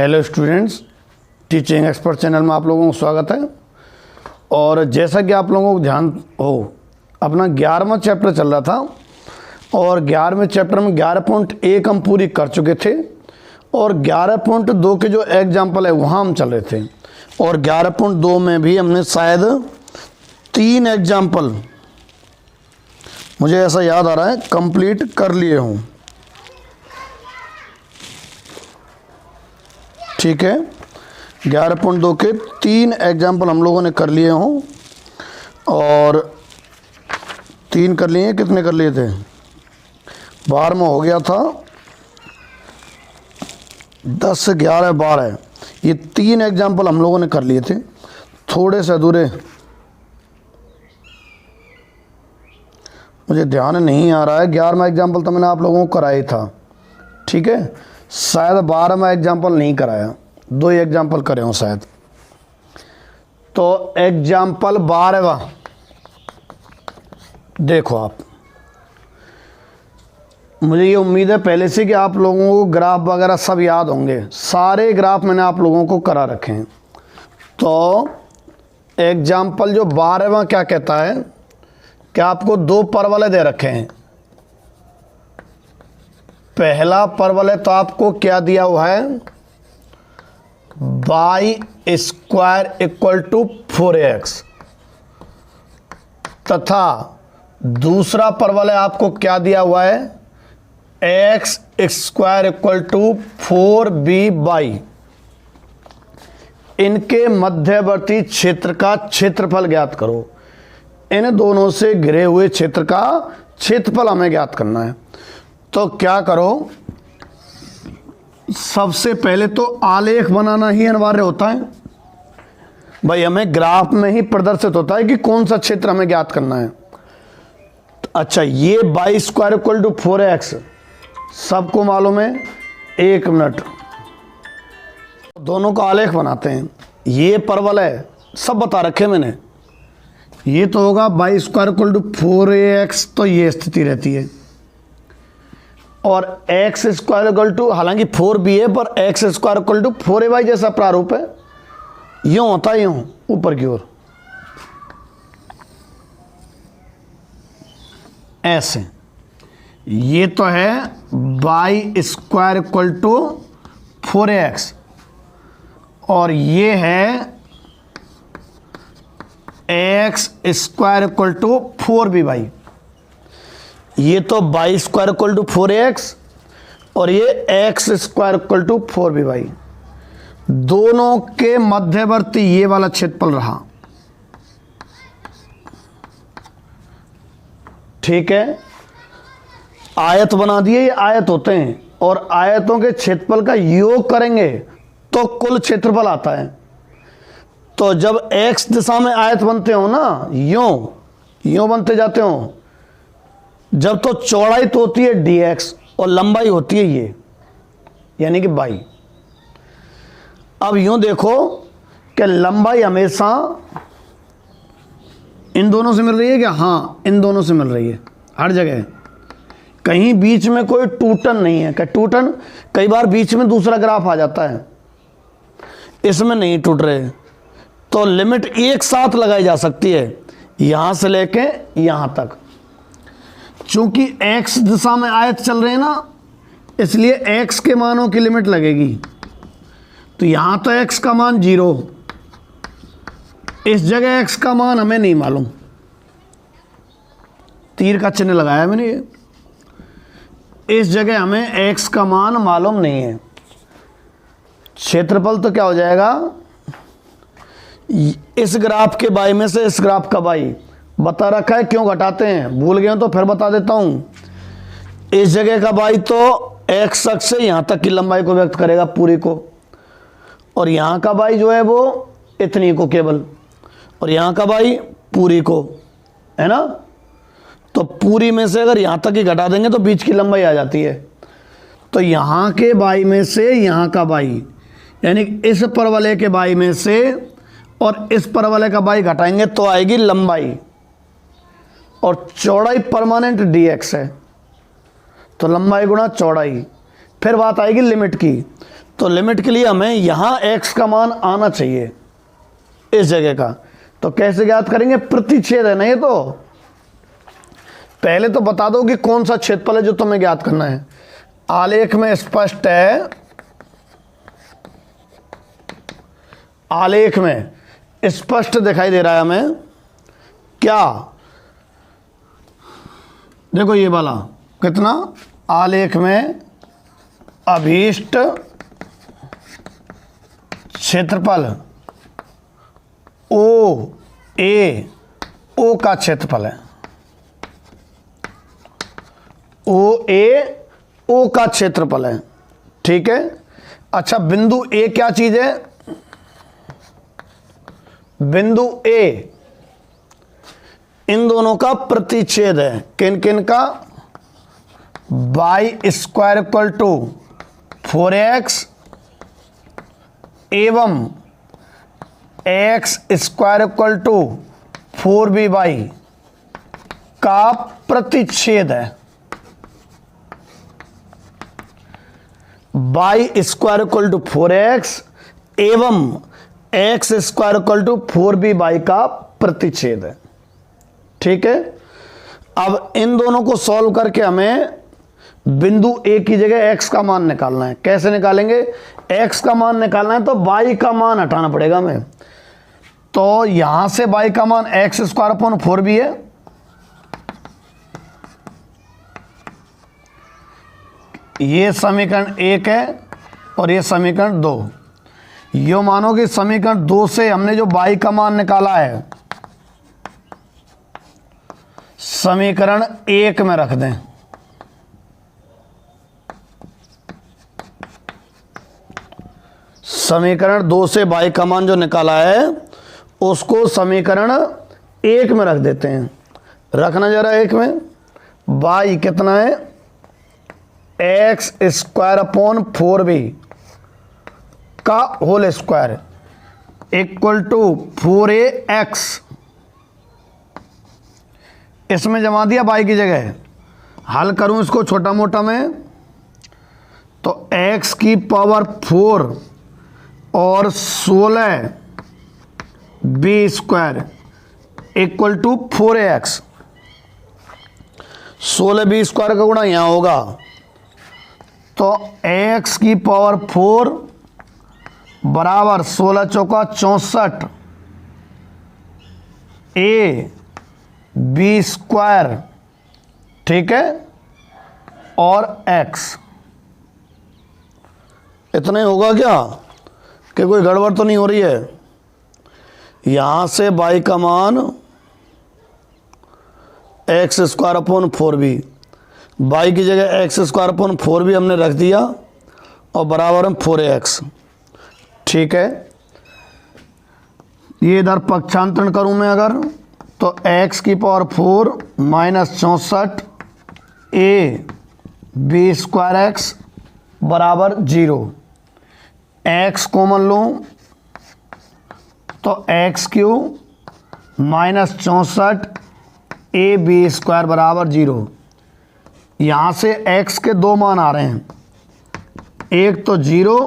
Hello students, teaching expert channel में आप लोगों को स्वागत है। और जैसा कि आप लोगों को ध्यान हो, अपना 11वां चैप्टर चल रहा था और 11वें चैप्टर में 11.1 हम पूरी कर चुके थे और 11.2 के जो एग्जाम्पल है वहाँ हम चल रहे थे। और 11.2 में भी हमने शायद 3 एग्जाम्पल, मुझे ऐसा याद आ रहा है, कंप्लीट कर लिए हूँ। ठीक है, 11.2 के 3 एग्जाम्पल हम लोगों ने कर लिए हों। और 3 कर लिए, कितने कर लिए थे? 12वां हो गया था, 10 से 11 12। ये 3 एग्जाम्पल हम लोगों ने कर लिए थे, थोड़े से अधूरे, मुझे ध्यान नहीं आ रहा है। 11वां एग्जाम्पल तो मैंने आप लोगों को कराया था, ठीक है। शायद 12वां एग्जाम्पल नहीं कराया, 2 एग्जाम्पल करे हों शायद। तो एग्जाम्पल 12वां देखो आप, मुझे ये उम्मीद है पहले से कि आप लोगों को ग्राफ वगैरह सब याद होंगे। सारे ग्राफ मैंने आप लोगों को करा रखे हैं। तो एग्जाम्पल जो 12वां क्या कहता है कि आपको 2 परवलय दे रखे हैं। पहला परवलय तो आपको क्या दिया हुआ है, y square equal to 4x, तथा दूसरा परवलय आपको क्या दिया हुआ है, x square equal to 4by। इनके मध्यवर्ती क्षेत्र का क्षेत्रफल ज्ञात करो। इन दोनों से घिरे हुए क्षेत्र का क्षेत्रफल हमें ज्ञात करना है। तो क्या करो, सबसे पहले तो आलेख बनाना ही अनिवार्य होता है भाई। हमें ग्राफ में ही प्रदर्शित होता है कि कौन सा क्षेत्र हमें ज्ञात करना है। अच्छा, ये y square equal to 4x सबको मालूम है। 1 मिनट, दोनों का आलेख बनाते हैं। ये परवलय सब बता रखे मैंने। ये तो होगा y square equal to 4ax, तो ये स्थिति रहती है। और एक्स स्क्वायर इक्वल टू, हालांकि 4b है पर x square equal to 4ay जैसा प्रारूप है। यूं होता है, यूं ऊपर की ओर ऐसे। ये तो है y square equal to 4ax और ये है x square equal to 4by। ये तो y square equal to 4ax और ये x square equal to 4by। दोनों के मध्यवर्ती ये वाला क्षेत्रफल रहा, ठीक है। आयत बना दिए, ये आयत होते हैं और आयतों के क्षेत्रफल का योग करेंगे तो कुल क्षेत्रफल आता है। तो जब x दिशा में आयत बनते हो ना, यूं बनते जाते हो, जब तो चौड़ाई तो होती है dx और लंबाई होती है ये, यानी कि y। अब यूं देखो कि लंबाई हमेशा इन दोनों से मिल रही है क्या? हाँ, इन दोनों से मिल रही है हर जगह। कहीं बीच में कोई टूटन नहीं है। क्या टूटन? कई बार बीच में दूसरा ग्राफ आ जाता है, इसमें नहीं टूट रहे। तो लिमिट एक साथ लगाई जा सकती है, यहां से लेके यहां तक। चूंकि x दिशा में आयत चल रहे हैं ना, इसलिए x के मानों की लिमिट लगेगी। तो यहां तो x का मान 0, इस जगह x का मान हमें नहीं मालूम। तीर का चिन्ह लगाया मैंने, ये इस जगह हमें x का मान मालूम नहीं है। क्षेत्रफल तो क्या हो जाएगा, इस ग्राफ के y में से इस ग्राफ का y बता रखा है। क्यों घटाते हैं, भूल गए तो फिर बता देता हूं। इस जगह का y तो x अक्ष से यहां तक की लंबाई को व्यक्त करेगा, पूरी को। और यहां का y जो है वो इतनी को केवल, और यहां का y पूरी को, है ना। तो पूरी में से अगर यहां तक ही घटा देंगे तो बीच की लंबाई आ जाती है। तो यहां के y में से यहां का y, यानी इस परवलय के y में से और इस परवलय का y घटाएंगे तो आएगी लंबाई। और चौड़ाई परमानेंट dx है, तो लंबाई गुणा चौड़ाई। फिर बात आएगी लिमिट की। तो लिमिट के लिए हमें यहाँ x का मान आना चाहिए इस जगह का। तो कैसे ज्ञात करेंगे? प्रतिच्छेद है ना ये। तो पहले तो बता दो कि कौन सा क्षेत्रफल है जो तुम्हें ज्ञात करना है। आलेख में स्पष्ट है, आलेख में स्पष्ट दिखाई दे रहा है हमें क्या? देखो ये वाला कितना, आलेख में अभीष्ट क्षेत्रफल ओ ए, ओ का क्षेत्रफल है, ओ ए ओ का क्षेत्रफल है, ठीक है। अच्छा बिंदु ए क्या चीज है? बिंदु ए इन दोनों का प्रतिच्छेद है। किन किन का? y square equal to 4x एवं x square equal to 4by का प्रतिच्छेद है। y square equal to 4x एवं x square equal to 4by का प्रतिच्छेद है, ठीक है। अब इन दोनों को सॉल्व करके हमें बिंदु ए की जगह x का मान निकालना है। कैसे निकालेंगे? x का मान निकालना है तो y का मान हटाना पड़ेगा हमें। तो यहां से y का मान x स्क्वायर अपॉन 4b है, ये समीकरण 1 है और ये समीकरण 2। यो मानो कि समीकरण 2 से हमने जो y का मान निकाला है समीकरण 1 में रख दें। समीकरण 2 से y का मान जो निकाला है उसको समीकरण 1 में रख देते हैं। रखना जरा 1 में। y कितना है? x स्क्वायर अपॉन 4b का whole square equal to 4ax। इसमें जमा दिया y की जगह। हल करूं इसको छोटा मोटा में तो x की पावर 4 और 16 b square equal to 4ax। 16 b square का गुणा यहां होगा तो x की पावर 4 बराबर 16 चौका 64 a बी स्क्वायर, ठीक है, और x। इतना ही होगा क्या? कि कोई गड़बड़ तो नहीं हो रही है? यहां से y का मान x square upon 4b, y की जगह x स्क्वायर अपॉन 4b हमने रख दिया और बराबर में 4ax, ठीक है। ये इधर पक्षांतरण करूं मैं अगर तो x की power 4 minus 64 a b square x बराबर 0। x कॉमन लूँ तो x cube minus 64 a b square बराबर 0। यहाँ से x के दो मान आ रहे हैं, एक तो 0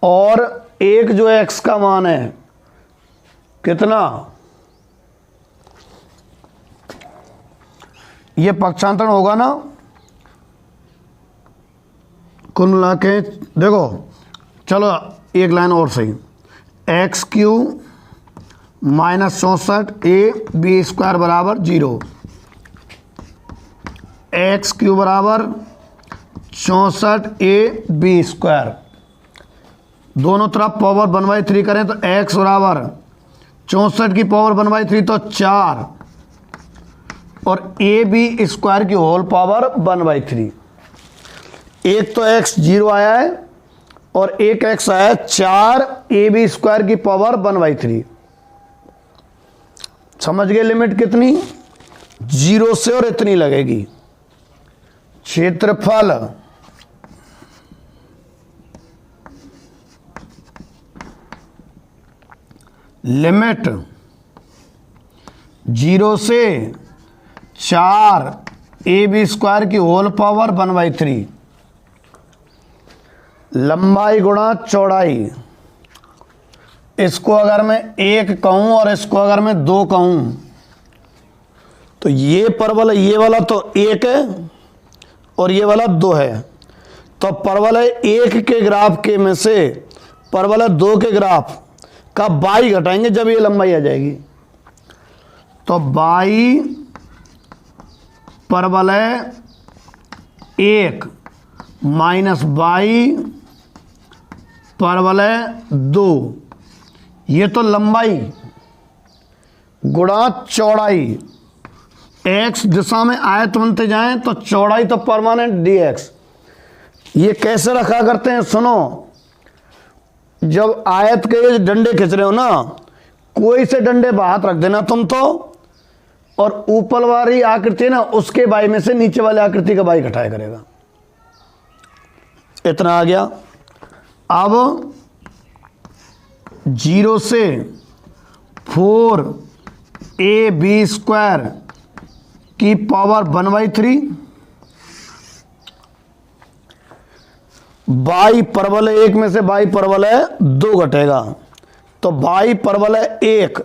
और एक जो x का मान है कितना, ये पक्षांतरण होगा ना कुल मिला के। देखो चलो एक लाइन और सही, x cube minus 64 a b square बराबर 0। एक्स क्यू बराबर 64 ए बी स्क्वायर, दोनों तरफ पावर 1/3 करें तो x बराबर 64 की पावर 1/3 तो 4 और ए बी स्क्वायर की होल पावर 1/3। एक तो x 0 आया है और एक x आया 4 ए बी स्क्वायर की पावर 1/3। समझ गए लिमिट कितनी? 0 से और इतनी लगेगी। क्षेत्रफल लिमिट 0 से 4 ए बी स्क्वायर की होल पावर 1/3 लंबाई गुणा चौड़ाई, इसको अगर मैं 1 कहूं और इसको अगर मैं 2 कहूं तो ये परवलय ये वाला तो 1 है और ये वाला 2 है। तो परवलय 1 के ग्राफ के में से परवलय 2 के ग्राफ का बाई घटाएंगे जब ये लंबाई आ जाएगी। तो बाई परवलय 1 माइनस बाई परवलय 2, ये तो लंबाई गुणा चौड़ाई, x दिशा में आयत बनते जाएं तो चौड़ाई तो परमानेंट dx। ये कैसे रखा करते हैं सुनो, जब आयत के ये डंडे खींच रहे हो ना, कोई से डंडे बाहर रख देना तुम तो, और ऊपर वाली आकृति ना उसके बाई में से नीचे वाली आकृति का बाई घटाया करेगा। इतना आ गया। अब 0 से 4ab² की पावर 1/3 बाई परवलय 1 में से बाई परवलय 2 घटेगा। तो बाई परवलय 1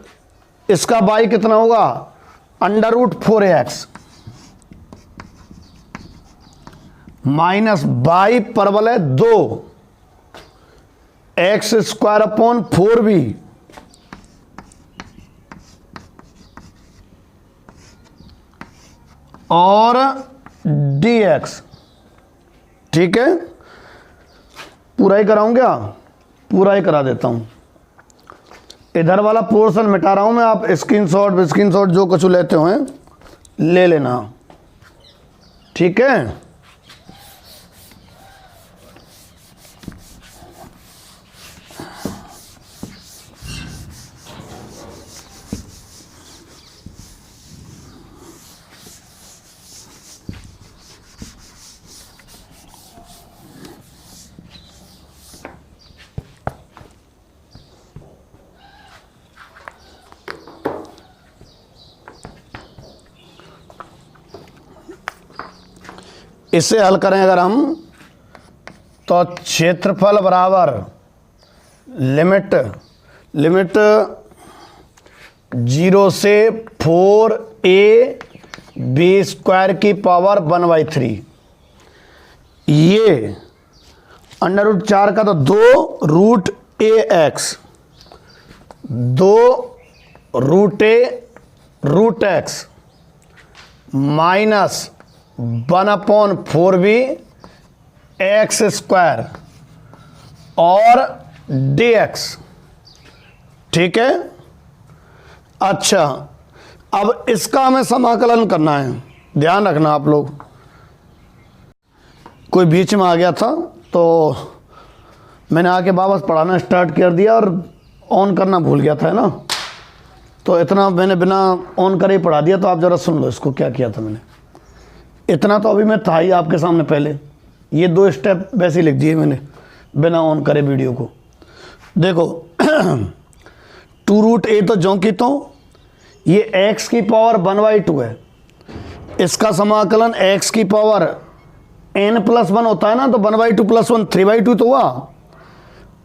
इसका बाई कितना होगा, √4ax माइनस बाई परवलय 2 x² / 4b और dx। ठीक है, पूरा ही कराऊं क्या, पूरा ही करा देता हूं। इधर वाला पोर्शन मिटा रहा हूं मैं, आप स्क्रीनशॉट जो कुछ लेते हो ले लेना। ठीक है, इसे हल करें अगर हम तो क्षेत्रफल बराबर लिमिट 0 से 4ab² की पावर 1/3, ये √4 का तो 2√ax 2√a√x minus 1/4b x² और dx। ठीक है, अच्छा अब इसका हमें समाकलन करना है, ध्यान रखना आप लोग। कोई बीच में आ गया था तो मैंने आके वापस पढ़ाना स्टार्ट कर दिया और ऑन करना भूल गया था, है ना। तो इतना मैंने बिना ऑन करे ही पढ़ा दिया। तो आप ज़रा सुन लो इसको, क्या किया था मैंने। इतना तो अभी मैं था ही आपके सामने पहले, ये 2 स्टेप वैसे ही लिख दिए मैंने बिना ऑन करे वीडियो को। देखो 2√a तो ज्यों की तो, ये x की पावर 1/2 है, इसका समाकलन x की पावर n+1 होता है ना, तो 1/2 + 1 3/2 तो हुआ,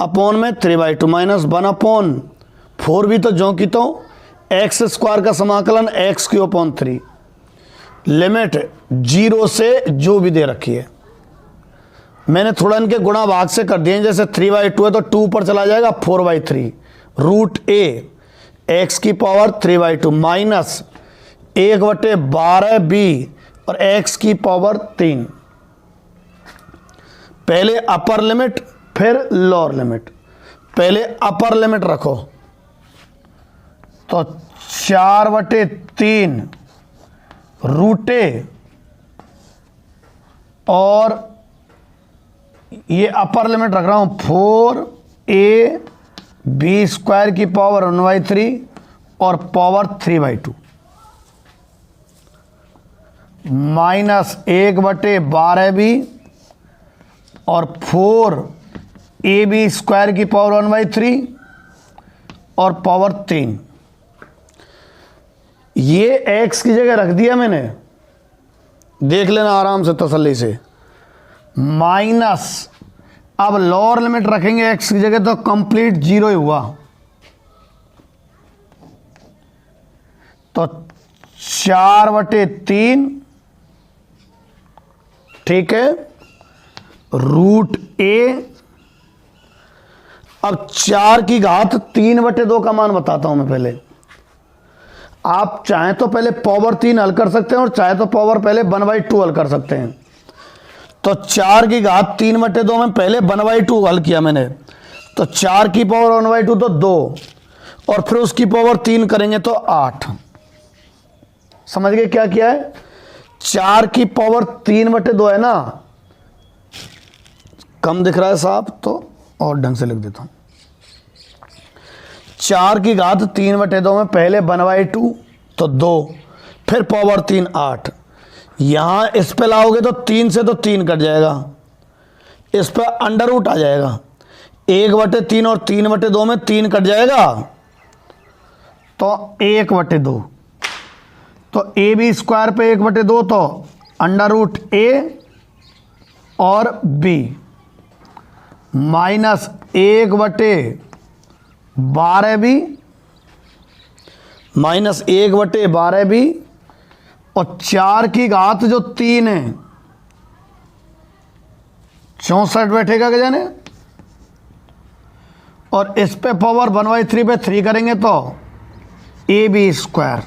अपॉन में 3/2 माइनस 1/4 तो ज्यों की तो, x² का समाकलन x³ लिमिट 0 से जो भी दे रखी है, मैंने थोड़ा इनके गुणा भाग से कर दिए। जैसे 3/2 है तो 2 पर चला जाएगा 4/3 √a x की पावर 3/2 माइनस 1/12b और x की पावर 3। पहले अपर लिमिट फिर लोअर लिमिट। पहले अपर लिमिट रखो तो 4/3 √a और ये अपर लिमिट रख रहा हूं 4ab² की पावर 1/3 और पावर 3/2 माइनस 1/12b और 4ab² की पावर 1/3 और पावर 3। ये x की जगह रख दिया मैंने, देख लेना आराम से तसल्ली से। माइनस अब लोअर लिमिट रखेंगे x की जगह तो कंप्लीट 0 ही हुआ। तो 4/3, ठीक है, √a। अब 4 की घात 3/2 का मान बताता हूं मैं पहले। आप चाहें तो पहले पावर 3 हल कर सकते हैं और चाहे तो पावर पहले 1/2 हल कर सकते हैं। तो 4 की घात 3/2 में पहले 1/2 हल किया मैंने, तो 4 की पावर 1/2 तो 2, और फिर उसकी पावर 3 करेंगे तो 8। समझ गए क्या किया है? 4 की पावर 3/2 है ना, कम दिख रहा है साहब तो और ढंग से लिख देता हूं। 4 की घात 3/2 में पहले 1/2 तो 2, फिर पावर 3 8। यहां इस पे लाओगे तो 3 से तो 3 कट जाएगा, इस पे अंडर रूट आ जाएगा। 1/3 और 3/2 में 3 कट जाएगा तो 1/2। तो AB² पे 1/2 तो √a और b minus 1/12b minus 1/12b, और 4 की घात जो 3 है 64 बैठेगा क्या जाने, और इस पे पावर 1/3 पे 3 करेंगे तो AB²।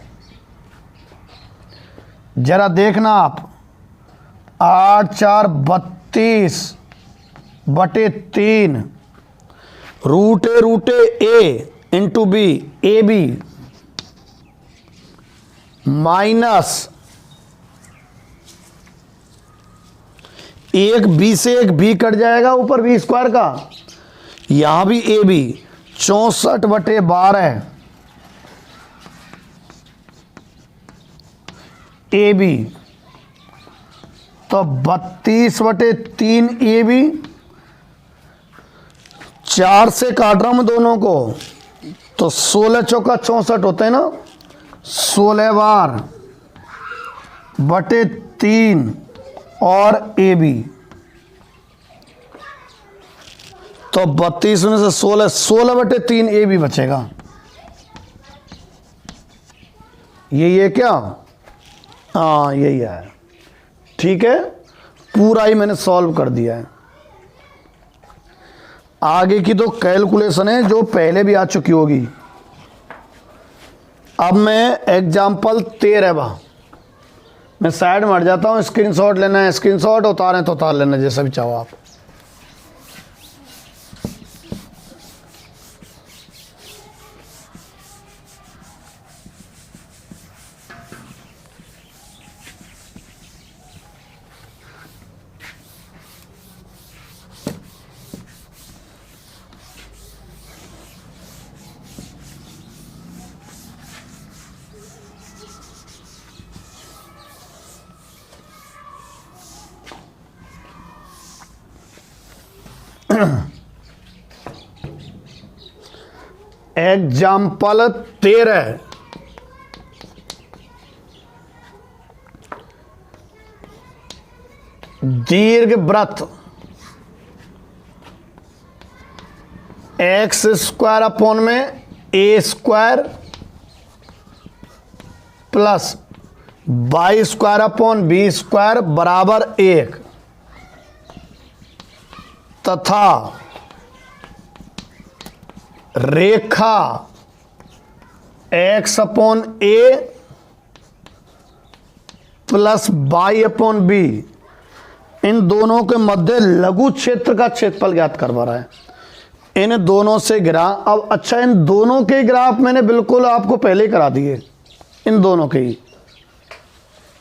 जरा देखना आप, 8 4 32/3 √a into b AB minus एक b से एक b कट जाएगा ऊपर b² का, यहां भी AB 64/12 AB, तो 32/3 AB। 4 से काट रहा हूं मैं दोनों को, तो 16 चौका 64 होते हैं ना, 16 बार बटे 3 और AB, तो 32 में से 16/3 AB बचेगा। यही है क्या? हाँ यही है, ठीक है, पूरा ही मैंने सॉल्व कर दिया है। आगे की तो कैलकुलेशन है जो पहले भी आ चुकी होगी। अब मैं एग्जाम्पल 13 मैं साइड में हट जाता हूँ, स्क्रीनशॉट लेना है स्क्रीनशॉट, उतारें तो उतार लेना, जैसा भी चाहो आप। एग्जाम्पल 13, दीर्घ वृत्त x² में a² प्लस y² b² बराबर 1 तथा रेखा x/a प्लस y/b इन दोनों के मध्य लघु क्षेत्र का क्षेत्रफल ज्ञात करवा रहा है। इन दोनों से घिरा, अब अच्छा इन दोनों के ग्राफ मैंने बिल्कुल आपको पहले करा दिए, इन दोनों के ही।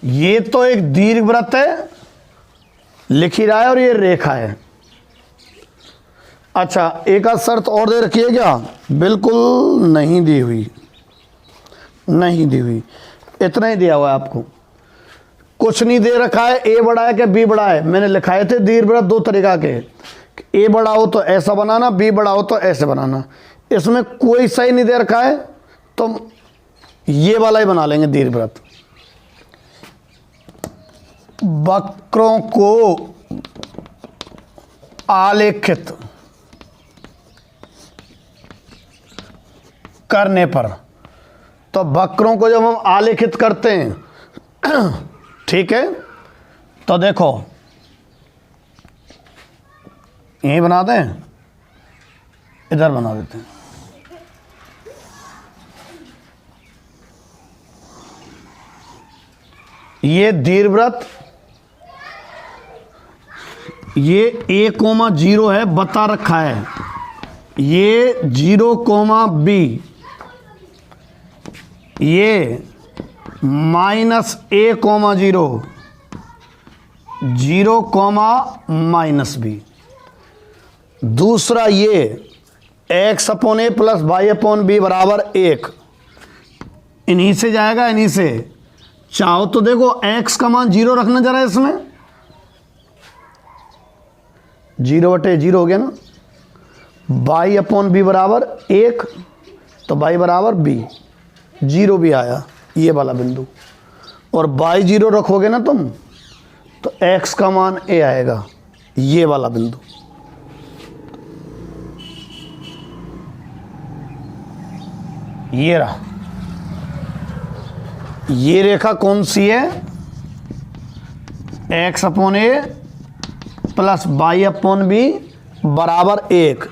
ये तो एक दीर्घवृत्त है लिख ही रहा है और ये रेखा है। अच्छा एक आध शर्त और दे रखी है क्या? बिल्कुल नहीं दी हुई, नहीं दी हुई, इतना ही दिया हुआ है आपको, कुछ नहीं दे रखा है। ए बड़ा है कि बी बड़ा है, मैंने लिखाए थे दीर्घवृत्त दो तरीका के, ए बड़ा हो तो ऐसा बनाना, बी बड़ा हो तो ऐसे बनाना। इसमें कोई सही नहीं दे रखा है तो ये वाला ही बना लेंगे दीर्घवृत्त। वक्रों को आलेखित करने पर, तो वक्रों को जब हम आलेखित करते हैं ठीक है, तो देखो यही बना दें, इधर बना देते हैं। ये दीर्घवृत्त, ये a,0 है, बता रखा है, ये 0,b, ये -a,0, 0,-b। दूसरा ये x/a प्लस y/b बराबर 1, इन्हीं से जाएगा, इन्हीं से। चाहो तो देखो x का मान 0 रखना जरा, इसमें 0/0 हो गया ना, y/b बराबर 1, तो y बराबर b, 0 भी आया ये वाला बिंदु, और y0 रखोगे ना तुम तो x का मान a आएगा, ये वाला बिंदु। ये रहा, ये रेखा कौन सी है, x/a प्लस y/b बराबर 1,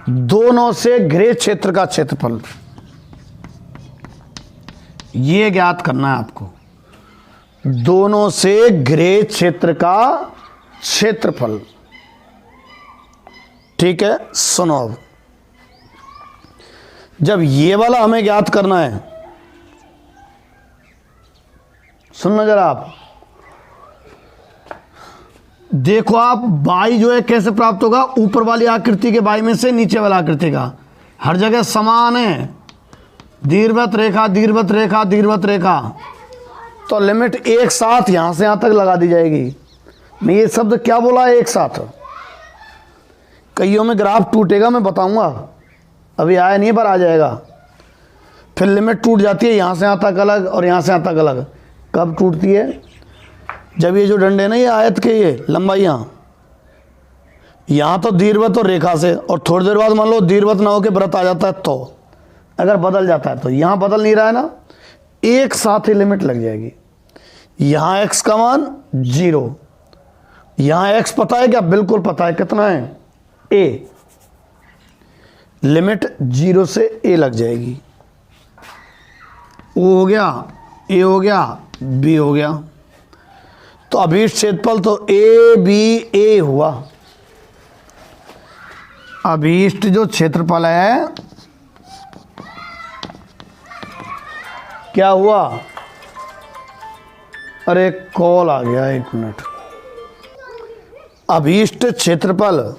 दोनों से घिरे क्षेत्र का क्षेत्रफल ये ज्ञात करना है आपको, दोनों से घिरे क्षेत्र का क्षेत्रफल। ठीक है, सुनो अब, जब ये वाला हमें ज्ञात करना है, सुनना जरा आप, देखो आप y जो है कैसे प्राप्त होगा, ऊपर वाली आकृति के y में से नीचे वाला आकृति का, हर जगह समान है, दीर्घवृत्त रेखा दीर्घवृत्त रेखा दीर्घवृत्त रेखा, तो लिमिट एक साथ यहां से यहां तक लगा दी जाएगी। मैं ये शब्द क्या बोला है, एक साथ, कईयों में ग्राफ टूटेगा, मैं बताऊंगा, अभी आया नहीं पर आ जाएगा। फिर लिमिट टूट जाती है, यहाँ से यहाँ तक अलग और यहाँ से यहाँ तक अलग। कब टूटती है, जब ये जो डंडे ना, ये आयत के ये लंबाइयाँ, यहाँ तो दीर्घवृत्त और रेखा से, और थोड़ी देर बाद मान लो दीर्घवृत्त ना होकर वृत्त आ जाता है, तो अगर बदल जाता है, तो यहाँ बदल नहीं रहा है ना, एक साथ ही लिमिट लग जाएगी। यहाँ x का मान 0, यहाँ x पता है क्या, बिल्कुल पता है, कितना है a, लिमिट 0 से a लग जाएगी। o हो गया, a हो गया, b हो गया, तो अभीष्ट क्षेत्रफल तो a b a हुआ। अभीष्ट जो क्षेत्रफल है क्या हुआ, अरे कॉल आ गया, 1 मिनट। अभीष्ट क्षेत्रफल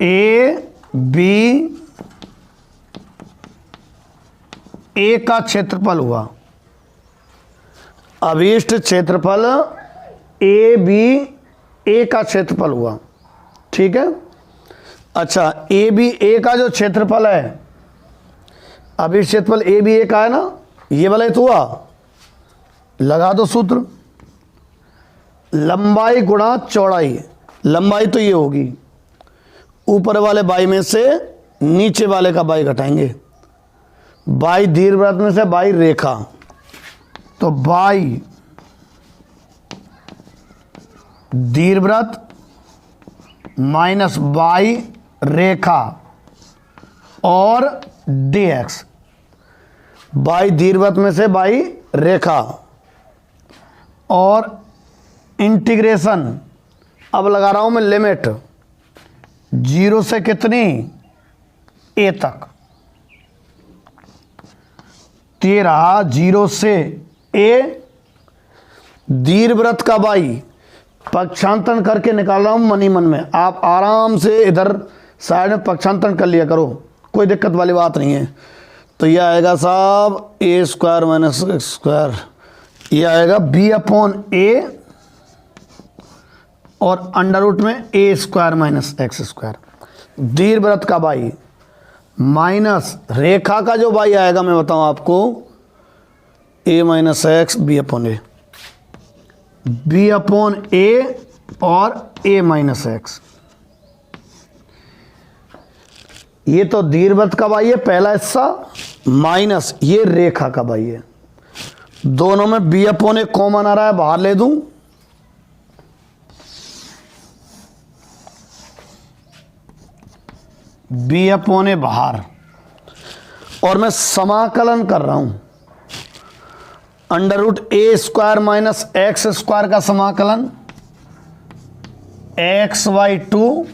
ए बी ए का क्षेत्रफल हुआ, अभीष्ट क्षेत्रफल ए बी ए का क्षेत्रफल हुआ। ठीक है, अच्छा, ए बी ए का जो क्षेत्रफल है, अभीष्ट क्षेत्रफल ए बी ए का है ना, ये वाला तो हुआ, लगा दो सूत्र, लंबाई गुणा चौड़ाई। लंबाई तो ये होगी, ऊपर वाले बाई में से नीचे वाले का बाई घटाएंगे, बाई दीर्घवृत्त में से बाई रेखा, तो बाई दीर्घवृत्त माइनस बाई रेखा और dx, बाई दीर्घवृत्त में से बाई रेखा, और इंटीग्रेशन, अब लगा रहा हूं मैं लिमिट 0 से कितनी, a तक, 13, 0 से a, दीर्घवृत्त का बाई, पक्षांतरण करके निकाल रहा हूं मनी मन में, आप आराम से इधर साइड में पक्षांतरण कर लिया करो, कोई दिक्कत वाली बात नहीं है। तो यह आएगा साहब a² माइनस x², यह आएगा b/a और अंडर रूट में a² माइनस x², दीर्घवृत्त का बाई माइनस रेखा का जो बाई आएगा, मैं बताऊं आपको, a minus x b/a, b/a और ए माइनस एक्स। ये तो दीर्घवृत्त का भाई है पहला हिस्सा, माइनस ये रेखा का भाई है। दोनों में बी अपॉन ए कॉमन आ रहा है, बाहर ले दूं, बी अपॉन ए बाहर, और मैं समाकलन कर रहा हूं under root a square minus x square का समाकलन, x by two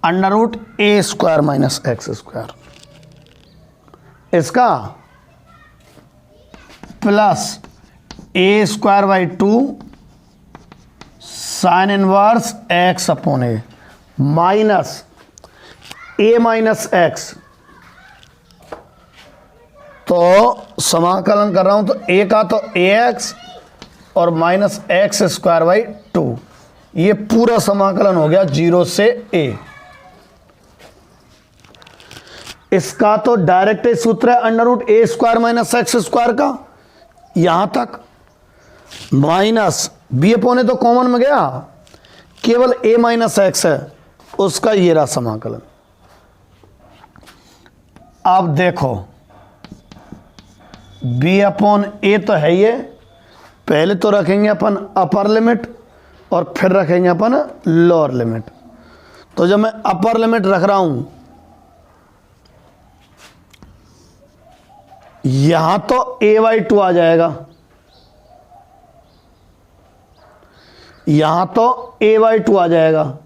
under root a square minus x square, इसका plus a square by two sine inverse x upon a minus a minus x. तो समाकलन कर रहा हूं तो a का तो ए एक्स और minus x square by two, ये पूरा समाकलन हो गया 0 से ए। इसका तो डायरेक्ट सूत्र है under root a square minus x square का, यहां तक माइनस बी अपॉन ए तो कॉमन में गया, केवल ए माइनस एक्स है, उसका ये रहा समाकलन। अब देखो बी अपॉन ए तो है ये, पहले तो रखेंगे अपन अपर लिमिट और फिर रखेंगे अपन लोअर लिमिट। तो जब मैं अपर लिमिट रख रहा हूं, यहां तो ए बाई टू आ जाएगा, यहां तो ए बाई टू आ जाएगा,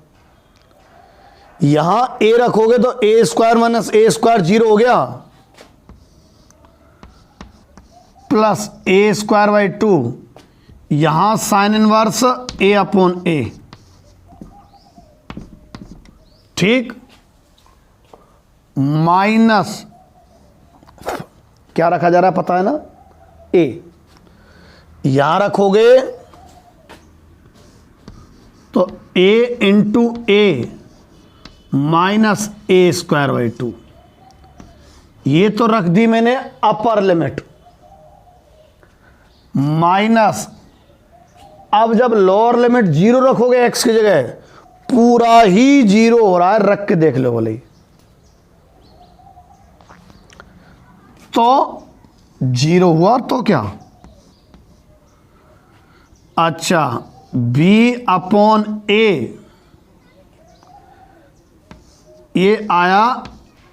यहां ए रखोगे तो ए स्क्वायर माइनस ए स्क्वायर 0 हो गया, plus a square by to, यहां साइन इनवर्स ए अपॉन ए, ठीक, माइनस क्या रखा जा रहा है पता है ना, ए, यहां रखोगे तो a into a minus a square by two, ये तो रख दी मैंने अपर लिमिट, माइनस अब जब लोअर लिमिट 0 रखोगे एक्स की जगह, पूरा ही 0 हो रहा है, रख के देख लो बोले, तो 0 हुआ तो क्या, अच्छा बी अपॉन ए, ये आया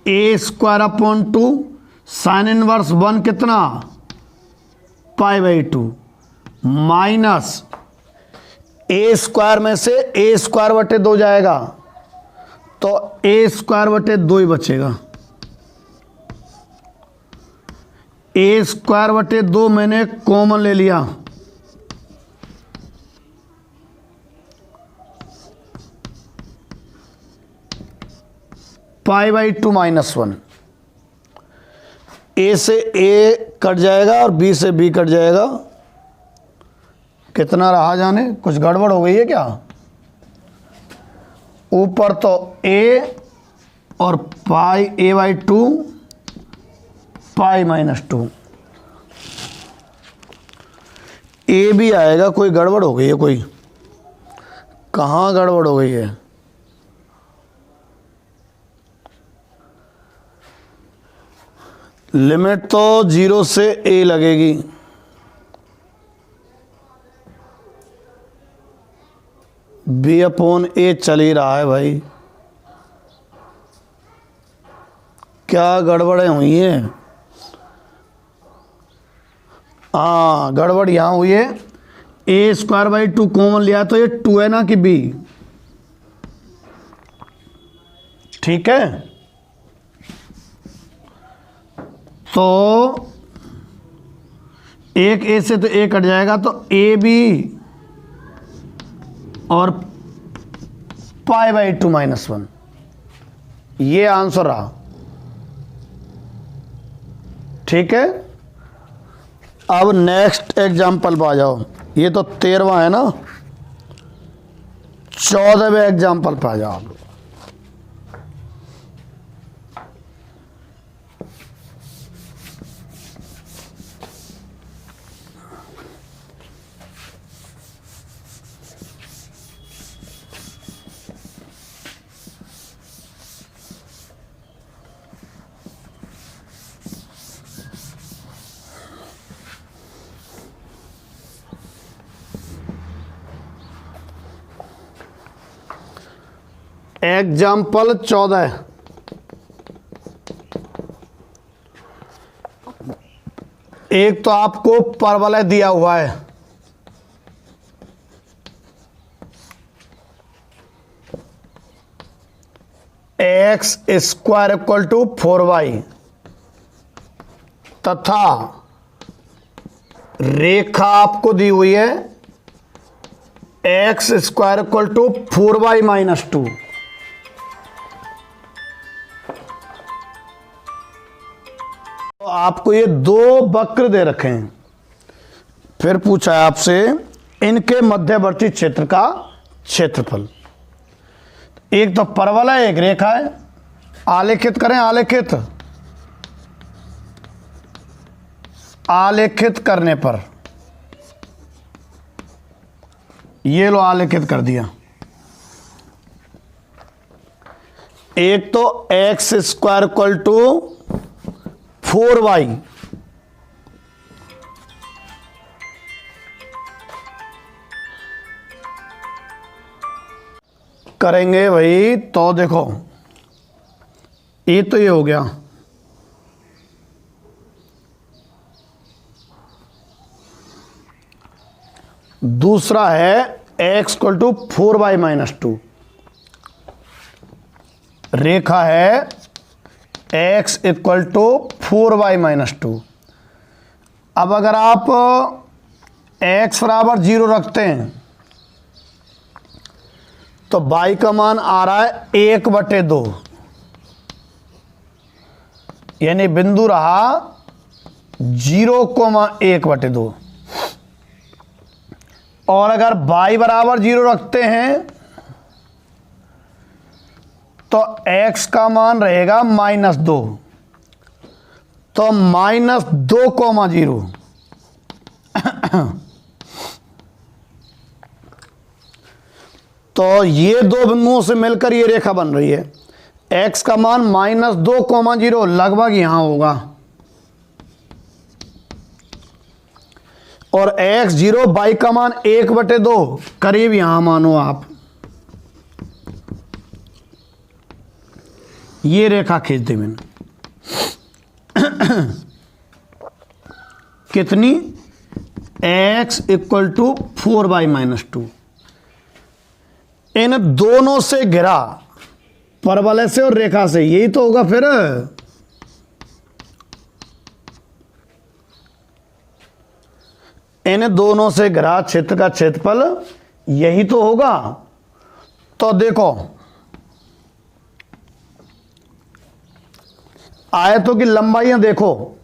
a square upon two sine inverse 1 कितना pi by two, minus a square में से ए स्क्वायर बटे 2 जाएगा, तो ए स्क्वायर बटे 2 ही बचेगा, ए स्क्वायर बटे 2 मैंने कॉमन ले लिया, पाई बाई टू माइनस 1, ए से ए कट जाएगा और बी से बी कट जाएगा, कितना रहा जाने, कुछ गड़बड़ हो गई है क्या, ऊपर तो ए और पाई ए बाई टू पाई माइनस 2, ए भी आएगा, कोई गड़बड़ हो गई है, कोई कहाँ गड़बड़ हो गई है, लिमिट तो 0 से ए लगेगी, बी अपॉन ए चल ही रहा है भाई, क्या गड़बड़ें हुई हैं, हाँ गड़बड़ यहां हुई है, ए स्क्वायर बाई 2 कॉमन लिया तो ये 2 है ना कि बी, ठीक है, तो एक ए से तो ए कट जाएगा, तो ए बी और पाई बाई 2 माइनस 1, ये आंसर रहा, ठीक है। अब नेक्स्ट एग्जाम्पल पर आ जाओ, ये तो 13वां है ना, 14वें एग्जाम्पल पर आ जाओ आप लोग। एग्जाम्पल 14, एक तो आपको परवलय दिया हुआ है, x square equal to 4y तथा रेखा आपको दी हुई है x square equal to 4y minus 2। तो आपको ये दो वक्र दे रखे हैं। फिर पूछा है आपसे इनके मध्यवर्ती क्षेत्र का क्षेत्रफल। एक तो परवलय, एक रेखा है। आलेखित करें, आलेखित, आलेखित करने पर ये लो आलेखित कर दिया। एक तो x square equal to 4y करेंगे भाई, तो देखो ये तो ये हो गया। दूसरा है x equal to 4y minus 2। रेखा है x equal to 4y minus 2। अब अगर आप x बराबर 0 रखते हैं तो y का मान आ रहा है 1/2, यानी बिंदु रहा 0,1/2। और अगर y बराबर 0 रखते हैं तो x का मान रहेगा -2, तो -2,0। तो ये दो बिंदुओं से मिलकर ये रेखा बन रही है। x का मान -2,0 लगभग यहां होगा, और x0 y का मान 1/2 करीब यहां मानो आप। ये रेखा खींच दी मैंने। कितनी? x equal to 4y minus 2। इन दोनों से घिरा, परवलय से और रेखा से, यही तो होगा फिर। इन दोनों से घिरा क्षेत्र का क्षेत्रफल यही तो होगा। तो देखो आयतों की लंबाइयां देखो,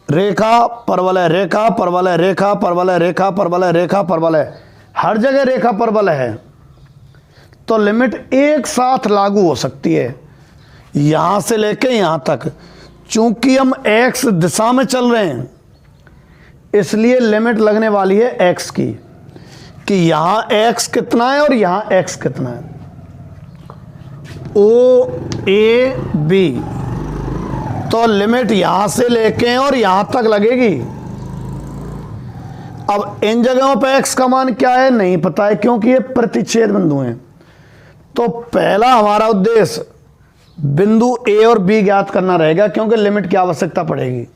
रेखा परवलय, रेखा परवलय, रेखा परवलय, रेखा परवलय, रेखा परवलय, हर जगह रेखा परवलय है। तो लिमिट एक साथ लागू हो सकती है यहां से लेके यहां तक। चूंकि हम एक्स दिशा में चल रहे हैं इसलिए लिमिट लगने वाली है एक्स की, कि यहां एक्स कितना है और यहां एक्स कितना है। ओ ए बी, तो लिमिट यहां से लेके और यहां तक लगेगी। अब इन जगहों पे एक्स का मान क्या है नहीं पता है, क्योंकि ये प्रतिच्छेद बिंदु हैं। तो पहला हमारा उद्देश्य बिंदु ए और बी ज्ञात करना रहेगा, क्योंकि लिमिट की आवश्यकता पड़ेगी।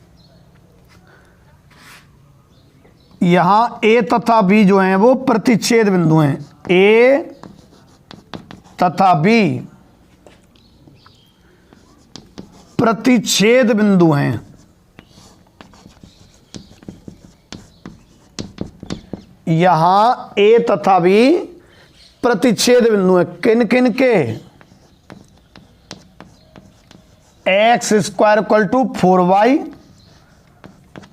यहां ए तथा बी जो हैं वो प्रतिच्छेद बिंदु हैं। ए तथा बी प्रतिच्छेद बिंदु हैं। यहां ए तथा बी प्रतिच्छेद बिंदु है। किन किन के? X square equal to 4y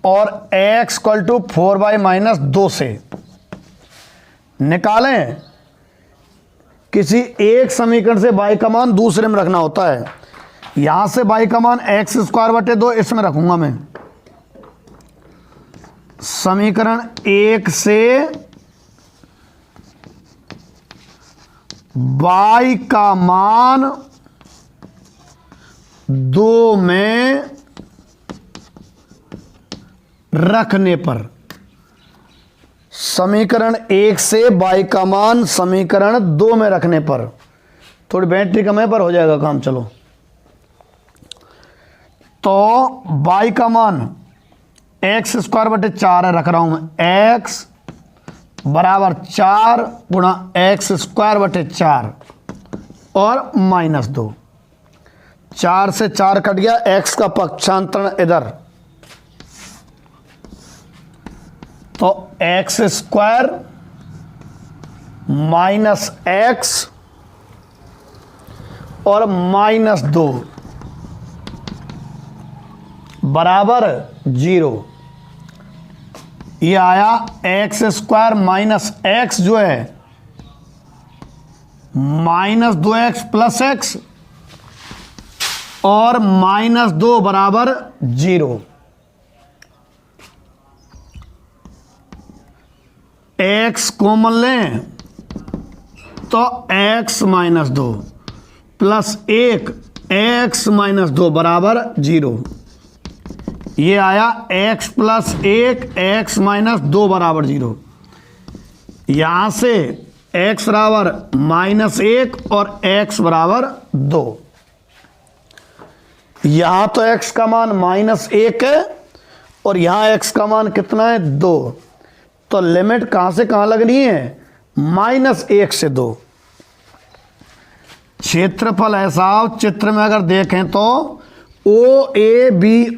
और x equal to 4y minus 2 से। निकालें, किसी एक समीकरण से y का मान दूसरे में रखना होता है। यहां से y का मान एक्स स्क्वायर बटे 2 इसमें रखूंगा मैं। समीकरण 1 से y का मान 2 में रखने पर, समीकरण 1 से y का मान समीकरण 2 में रखने पर थोड़ी बैटरी कम है पर हो जाएगा काम। चलो, तो y का मान एक्स स्क्वायर बटे 4 है, रख रहा हूं मैं, x बराबर 4 गुणा एक्स स्क्वायर बटे 4 और माइनस 2। 4 से 4 कट गया, x का पक्षांतरण इधर, तो एक्स स्क्वायर माइनस एक्स और माइनस 2 बराबर 0। ये आया एक्स स्क्वायर माइनस एक्स जो है माइनस 2x प्लस एक्स और माइनस 2 बराबर 0। x कॉमन लें तो x minus 2 plus 1 x minus 2 बराबर 0। ये आया x प्लस 1 x माइनस 2 बराबर 0। यहां से x बराबर माइनस 1 और x बराबर 2। यहां तो x का मान माइनस 1 है और यहां x का मान कितना है 2। तो लिमिट कहां से कहां लगनी है, माइनस 1 से 2। क्षेत्रफल है साहब, चित्र में अगर देखें तो ओ ए बी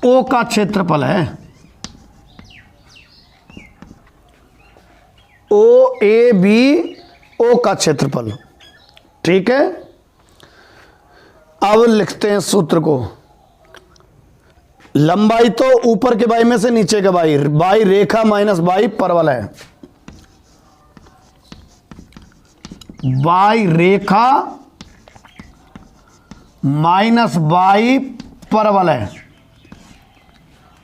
ओ का क्षेत्रफल है, ओ ए बी ओ का क्षेत्रफल। ठीक है, अब लिखते हैं सूत्र को। लंबाई तो ऊपर के बाई में से नीचे के by, by Rekha minus by परवल है। बाई रेखा माइनस बाई परवल है,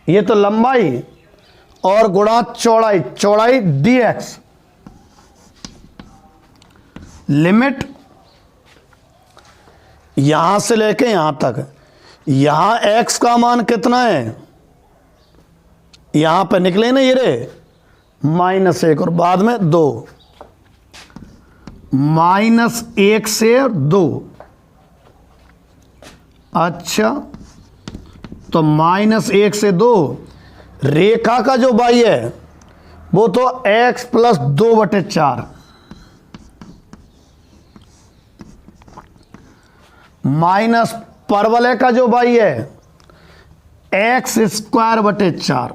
ये तो लंबाई, और गुणा चौड़ाई, चौड़ाई dx। लिमिट यहां से लेके यहां तक, यहां x का मान कितना है, यहां पे निकले ना ये रे माइनस 1 और बाद में 2, माइनस 1 से 2। अच्छा, तो माइनस 1 से 2, रेखा का जो बाई है वो तो x प्लस 2 बटे 4, माइनस परवलय का जो बाई है एक्स स्क्वायर बटे 4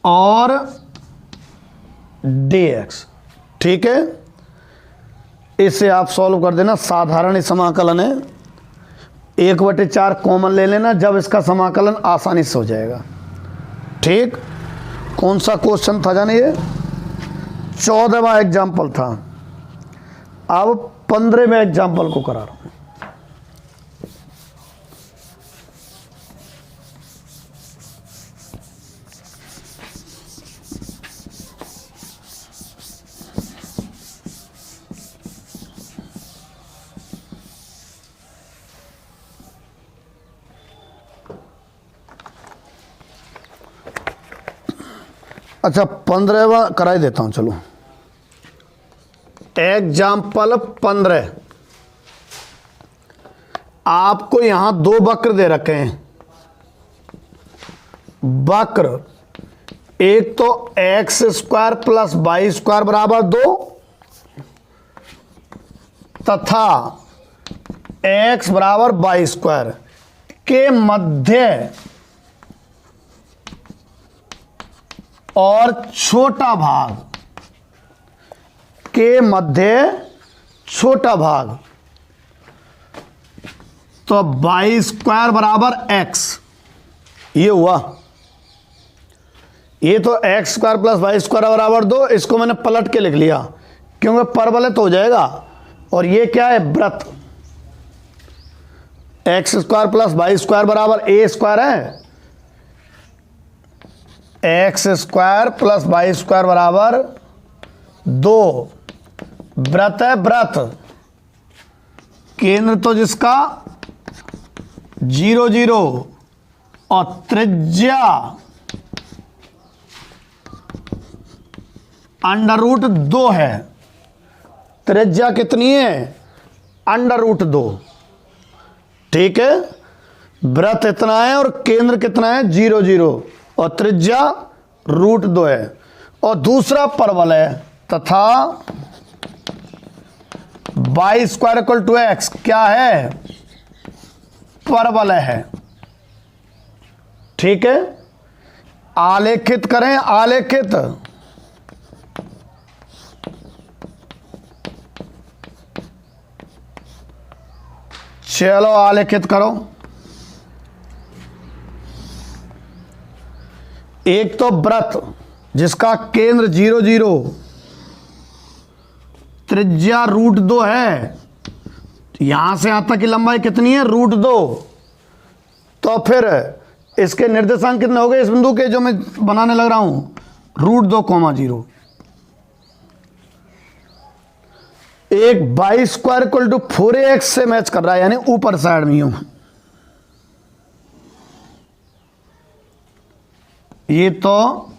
और dx। ठीक है, इसे आप सॉल्व कर देना, साधारण ही समाकलन है, 1/4 कॉमन ले लेना, जब इसका समाकलन आसानी से हो जाएगा। ठीक, कौन सा क्वेश्चन था जाने, ये 14वां एग्जाम्पल था, अब 15वें एग्जाम्पल को करा रहा हूं। अच्छा, 15वां कराई देता हूं। चलो, एग्जाम्पल 15। आपको यहां 2 वक्र दे रखे हैं। वक्र एक तो x square plus y square बराबर 2 तथा एक्स बराबर वाई स्क्वायर के मध्य और छोटा भाग के मध्य छोटा भाग, तो वाई स्क्वायर बराबर एक्स, ये हुआ। ये तो x square plus y square बराबर 2, इसको मैंने पलट के लिख लिया क्योंकि परवलय हो जाएगा। और ये क्या है, वृत्त, x square plus y square बराबर ए स्क्वायर है, x square plus y square बराबर 2। वृत्त है, वृत्त, केंद्र तो जिसका 0 0 और त्रिज्या √2 है। त्रिज्या कितनी है? √2। ठीक है, वृत्त इतना है और केंद्र कितना है? 0 0 और त्रिज्या √2 है। और दूसरा परवल है तथा y² = x क्या है? परवल है। ठीक है, आलेखित करें, आलेखित। चलो आलेखित करो। एक तो वृत्त जिसका केंद्र 0 0, त्रिज्या √2 है, यहां से यहां तक की लंबाई कितनी है? √2। तो फिर इसके निर्देशांक कितने हो गए इस बिंदु के जो मैं बनाने लग रहा हूं? √2, 0। एक y² = 4ax से मैच कर रहा है, यानी ऊपर साइड में यूं। ये तो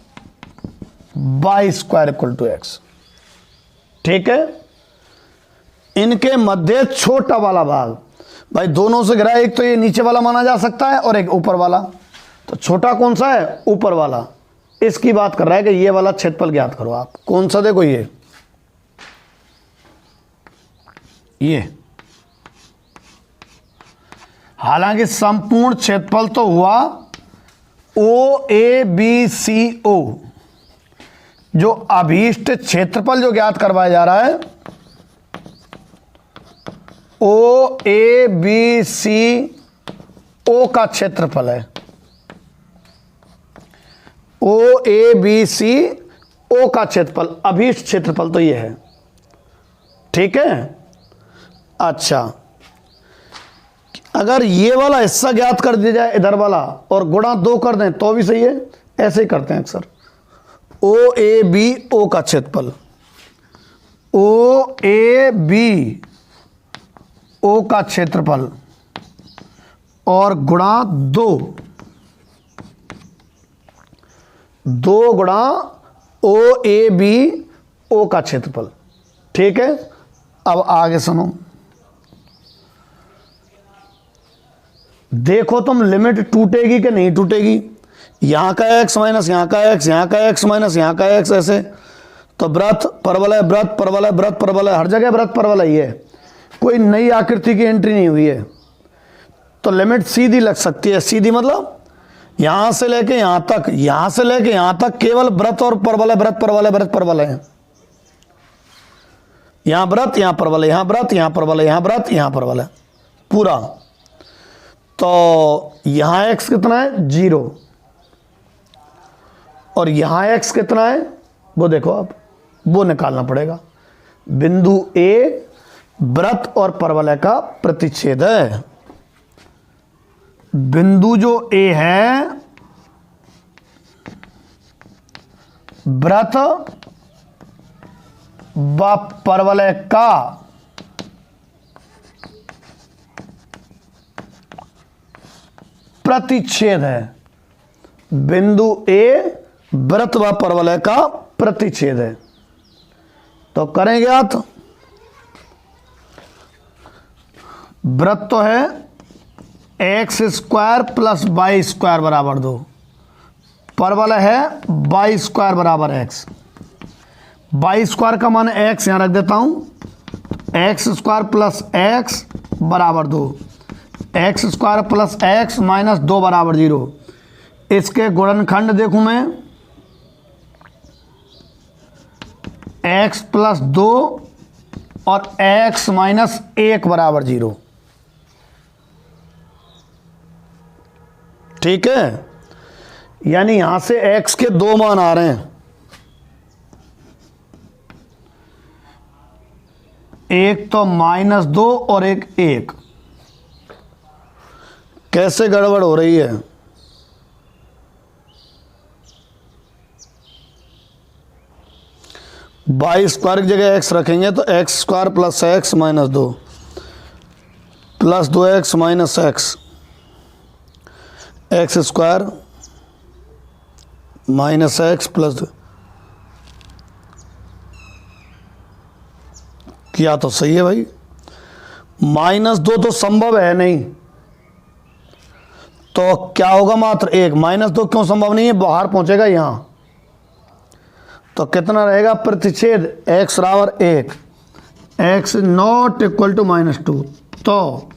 y² = x। ठीक है, इनके मध्य छोटा वाला भाग, भाई दोनों से घिरा, एक तो ये नीचे वाला माना जा सकता है और एक ऊपर वाला। तो छोटा कौन सा है? ऊपर वाला। इसकी बात कर रहा है कि ये वाला क्षेत्रफल ज्ञात करो। आप कौन सा? देखो ये हालांकि संपूर्ण क्षेत्रफल तो हुआ OABCO, जो अभीष्ट क्षेत्रफल जो ज्ञात करवाया जा रहा है OABCO का क्षेत्रफल है। OABCO का क्षेत्रफल, अभीष्ट क्षेत्रफल तो ये है। ठीक है, अच्छा, अगर ये वाला हिस्सा ज्ञात कर दिया जाए इधर वाला और गुणा 2 कर दें तो भी सही है। ऐसे ही करते हैं अक्सर। OABO का क्षेत्रफल, OABO का क्षेत्रफल और गुणा 2 गुणा OABO का क्षेत्रफल। ठीक है, अब आगे सुनो। देखो तुम लिमिट टूटेगी कि नहीं टूटेगी। यहां का x माइनस यहां का x, यहां का x माइनस यहां का x, ऐसे। तो वृत्त परवल है, वृत्त परवल है, वृत्त परवल है, हर जगह वृत्त परवल ही है, कोई नई आकृति की एंट्री नहीं हुई है। तो लिमिट सीधी लग सकती है। सीधी मतलब यहां से लेके यहां तक, यहां से लेके यहां तक केवल वृत्त और परवल है, वृत्त परवल है, वृत्त परवल है। यहां वृत्त, यहां परवल है, यहां वृत्त, यहां परवल है, यहां वृत्त, यहां परवल है, पूरा। तो यहां x कितना है? 0। और यहां x कितना है वो देखो, आप वो निकालना पड़ेगा। बिंदु A वृत्त और परवलय का प्रतिच्छेद है। बिंदु जो A है वृत्त व परवलय का प्रतिच्छेद है। बिंदु A वृत्त व परवलय का प्रतिच्छेद है। तो करेंगे आप, वृत्त तो है x² + y² बराबर 2, परवलय है y² बराबर x। y² का मान x यहां रख देता हूं, x² + x बराबर 2, x² + x - 2 बराबर 0। इसके गुणनखंड देखूं मैं, x + 2 और x - 1 बराबर 0। ठीक है, यानी यहां से x के 2 मान आ रहे हैं, एक तो -2 और एक 1। कैसे गड़बड़ हो रही है? y² की जगह x रखेंगे तो x² + x - 2 + 2x - x, x² - x + 2। किया तो सही है भाई, -2 तो संभव है नहीं, तो क्या होगा मात्र 1। -2 क्यों संभव नहीं है, बाहर पहुंचेगा यहां, तो कितना रहेगा प्रतिच्छेद x बराबर 1, x नॉट इक्वल टू -2, तो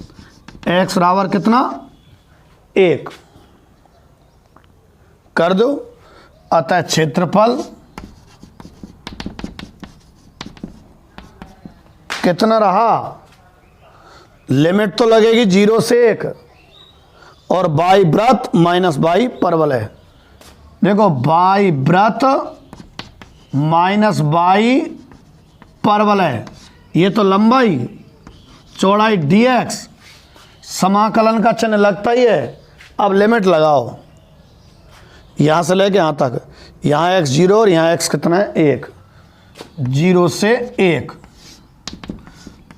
x बराबर कितना 1 कर दो। अतः क्षेत्रफल कितना रहा, लिमिट तो लगेगी 0 से 1, और बाई वृत्त माइनस बाई परवल है। देखो बाई वृत्त माइनस बाई परवल है, ये तो लंबाई, चौड़ाई dx, समाकलन का चिन्ह लगता ही है। अब लिमिट लगाओ यहां से लेके यहां तक, यहां x 0 और यहां x कितना है 1, 0 से 1,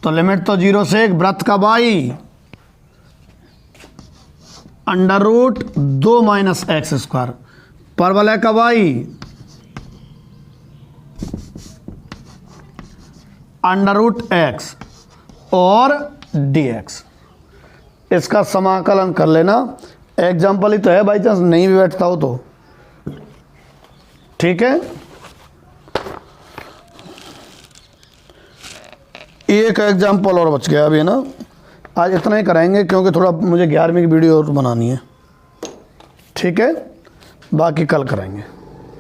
तो लिमिट तो 0 से 1, वृत्त का बाई √2 माइनस एक्स स्क्वायर, परवलय का बाई √x और dx। इसका समाकलन कर लेना, एग्जाम्पल ही तो है, बाई चांस नहीं भी बैठता हो तो ठीक है। एक एग्जाम्पल और बच गया अभी ना, आज इतना ही कराएंगे क्योंकि थोड़ा मुझे 11वीं की वीडियो और बनानी है, ठीक है, बाकी कल कराएंगे।